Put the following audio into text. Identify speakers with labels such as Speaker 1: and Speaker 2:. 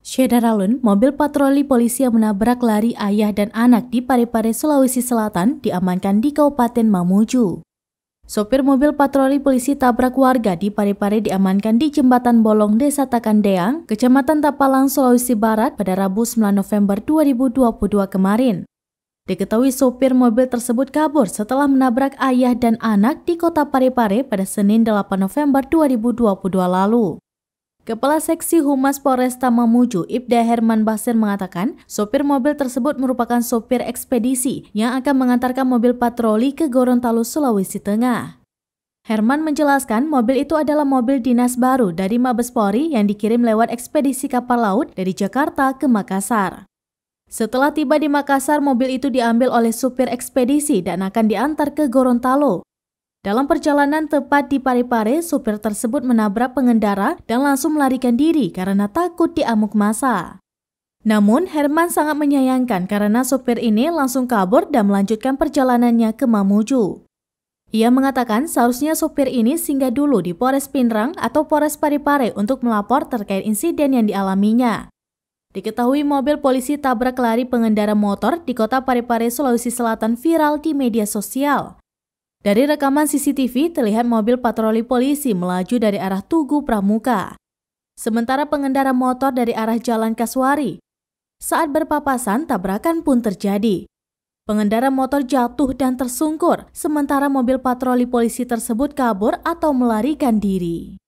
Speaker 1: Syedaralun, mobil patroli polisi yang menabrak lari ayah dan anak di Parepare, Sulawesi Selatan diamankan di Kabupaten Mamuju. Sopir mobil patroli polisi tabrak warga di Parepare diamankan di Jembatan Bolong, Desa Takandeang, Kecamatan Tapalang, Sulawesi Barat pada Rabu 9 November 2022 kemarin. Diketahui sopir mobil tersebut kabur setelah menabrak ayah dan anak di kota Parepare pada Senin 8 November 2022 lalu. Kepala Seksi Humas Polresta Mamuju, Ibda Herman Basir mengatakan, sopir mobil tersebut merupakan sopir ekspedisi yang akan mengantarkan mobil patroli ke Gorontalo, Sulawesi Tengah. Herman menjelaskan mobil itu adalah mobil dinas baru dari Mabes Polri yang dikirim lewat ekspedisi kapal laut dari Jakarta ke Makassar. Setelah tiba di Makassar, mobil itu diambil oleh supir ekspedisi dan akan diantar ke Gorontalo. Dalam perjalanan tepat di Parepare, supir tersebut menabrak pengendara dan langsung melarikan diri karena takut diamuk massa. Namun, Herman sangat menyayangkan karena supir ini langsung kabur dan melanjutkan perjalanannya ke Mamuju. Ia mengatakan seharusnya supir ini singgah dulu di Polres Pinrang atau Polres Parepare untuk melapor terkait insiden yang dialaminya. Diketahui mobil polisi tabrak lari pengendara motor di kota Parepare, Sulawesi Selatan viral di media sosial. Dari rekaman CCTV terlihat mobil patroli polisi melaju dari arah Tugu Pramuka. Sementara pengendara motor dari arah Jalan Kaswari. Saat berpapasan, tabrakan pun terjadi. Pengendara motor jatuh dan tersungkur, sementara mobil patroli polisi tersebut kabur atau melarikan diri.